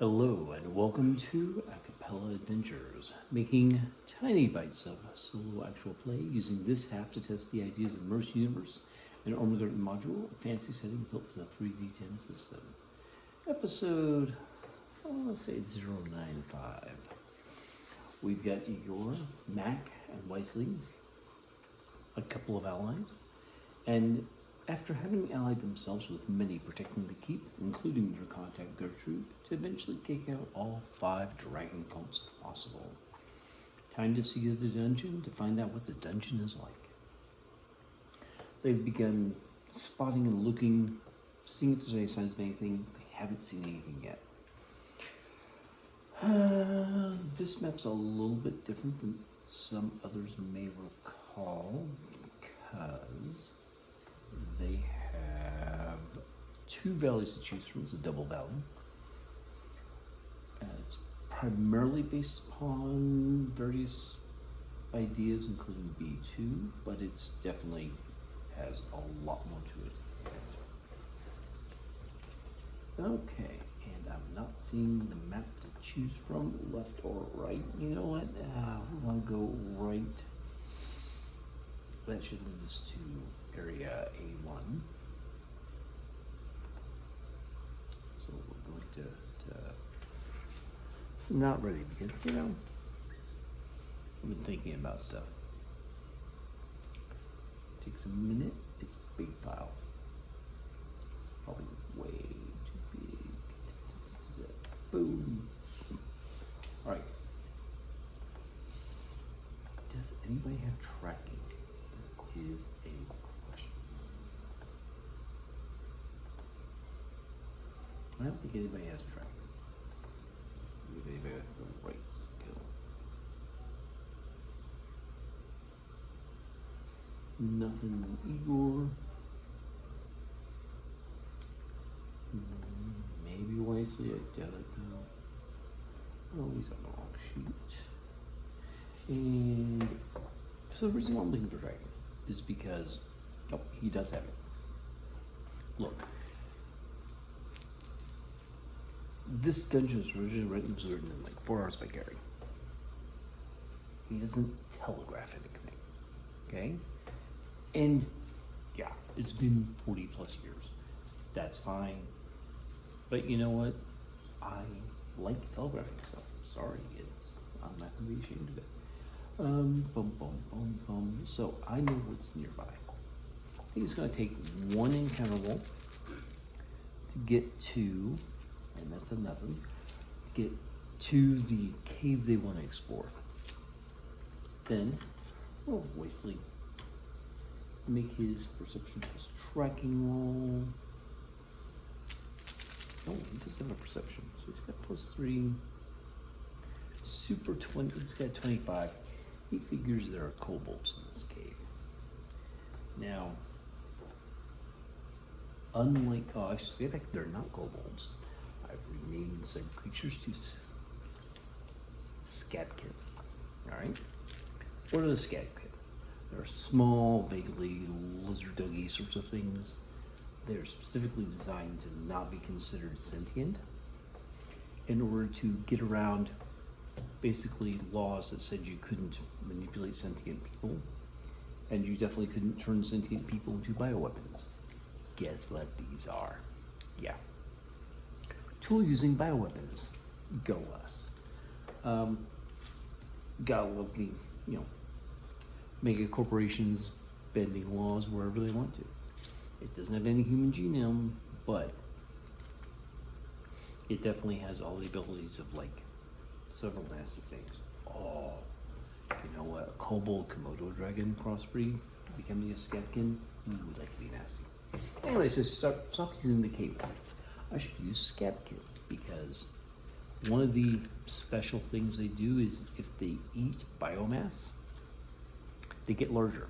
Hello and welcome to Acapella Adventures, making tiny bites of solo actual play using this half to test the Ideas of Meroch universe and Ormegarten Module, a fantasy setting built with a 3D10 system. Episode, let's say it's 095. We've got Igor, Mac, and Wyesley, a couple of allies, and after having allied themselves with many protecting the keep, including their contact Gertrude, to eventually take out all 5 dragon cults if possible. Time to see the dungeon to find out what the dungeon is like. They've begun spotting and looking, seeing if there's any signs of anything. They haven't seen anything yet. This map's a little bit different than some others may recall because they have 2 valleys to choose from. It's a double valley. It's primarily based upon various ideas, including B2, but it's definitely has a lot more to it. Okay, and I'm not seeing the map to choose from, left or right. You know what? I'll go right. That should lead us to area A1. So we're going to not ready because, you know, I've been thinking about stuff. Takes a minute. It's a big file. Probably way too big. Boom. All right. Does anybody have tracking? That is a question. I don't think anybody has tracking. Maybe anybody has the right skill. Nothing Igor. Maybe Wyesley, I doubt it though. Oh, he's on the wrong sheet. And so the reason why I'm looking for tracking is because, oh, he does have it. Look, this dungeon was originally written in like 4 hours by Gary. He doesn't telegraph anything, okay? And yeah, it's been 40 plus years. That's fine. But you know what? I like telegraphing stuff. Sorry, I'm not gonna be ashamed of it. So I know what's nearby. I think it's gonna take 1 encounter roll to get to, and that's another, to get to the cave they want to explore. Then, we'll have Wyesley make his perception test tracking roll. Oh, he does have a perception, so he's got +3. Super 20, he's got 25. He figures there are kobolds in this cave. Now, unlike, I should say that they're not kobolds. I've renamed some creatures to scabkin. Alright? What are the scabkin? They're small, vaguely lizard-duggy sorts of things. They're specifically designed to not be considered sentient in order to get around basically laws that said you couldn't manipulate sentient people, and you definitely couldn't turn sentient people into bioweapons. Guess what these are? Yeah. Tool using bioweapons. Go us. Gotta love the, you know, mega corporations bending laws wherever they want to. It doesn't have any human genome, but it definitely has all the abilities of like several nasty things. Oh, you know what? A kobold Komodo dragon crossbreed becoming a skepkin? Ooh, that could be nasty. Anyway, so stop using the cave. I should use skepkin because one of the special things they do is if they eat biomass, they get larger.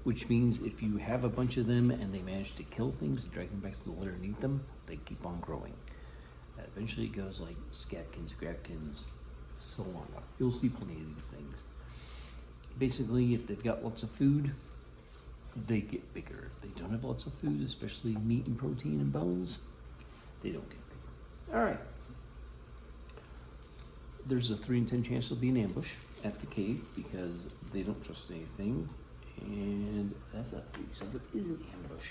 Which means if you have a bunch of them and they manage to kill things and drag them back to the lair and eat them, they keep on growing. And eventually it goes like scabkins, grabkins, so on. You'll see plenty of these things. Basically, if they've got lots of food, they get bigger. If they don't have lots of food, especially meat and protein and bones, they don't get bigger. All right. there's a 3 in 10 chance there'll be an ambush at the cave because they don't trust anything. And that's a 3, so there is an ambush.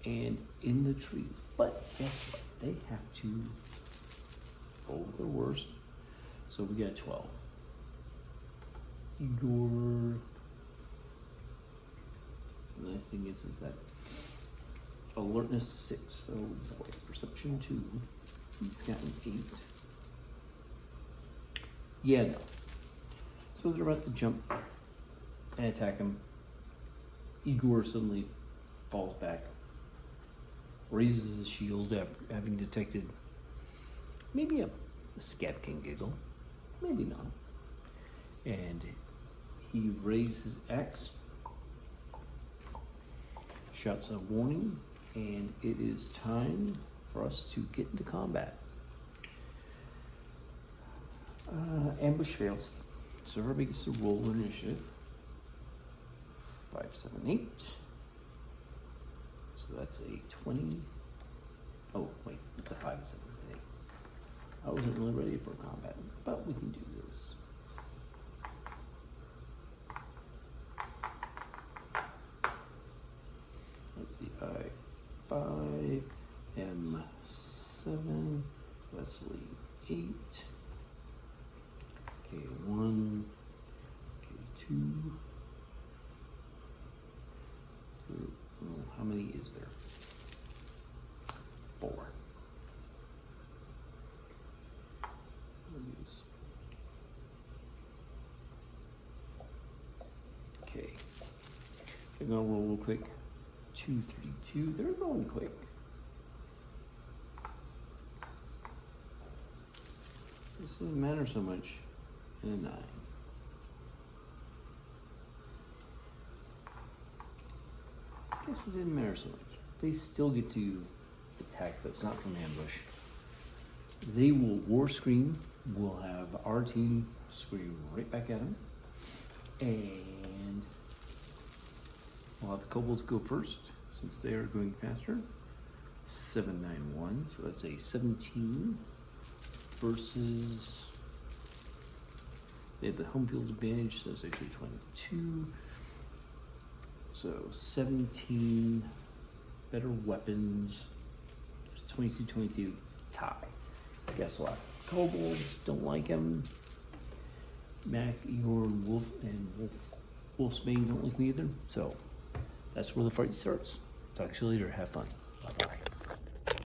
And in the tree. But guess what? They have to roll their worst. So we got 12. Igor. The nice thing is that alertness 6. Oh boy, perception 2. He's got an 8. Yeah, no. So they're about to jump and attack him. Igor suddenly falls back, raises his shield after having detected maybe a scab can giggle, maybe not. And he raises his axe, shouts a warning, and it is time for us to get into combat. Ambush fails. So everybody gets to roll initiative. 5, 7, 8. So that's a 20. Oh, wait, it's a 5, 7, 8. I wasn't really ready for combat, but we can do this. Let's see, I5, M7, Wyesley 8. K1, K2. How many is there? 4. Okay. They're gonna roll real quick. 2, 3, 2. They're going quick. This doesn't matter so much. And a 9. I guess it didn't matter so much. They still get to attack, but it's not from ambush. They will war scream. We'll have our team scream right back at them. And we'll have the kobolds go first, since they are going faster. 7, 9, 1. So that's a 17 versus... They have the home field advantage, so it's actually 22. So 17, better weapons, 22, 22, tie. Guess what? Kobolds don't like him. Mac, Igor, and Wolfsbane don't like me either. So that's where the fight starts. Talk to you later. Have fun. Bye-bye.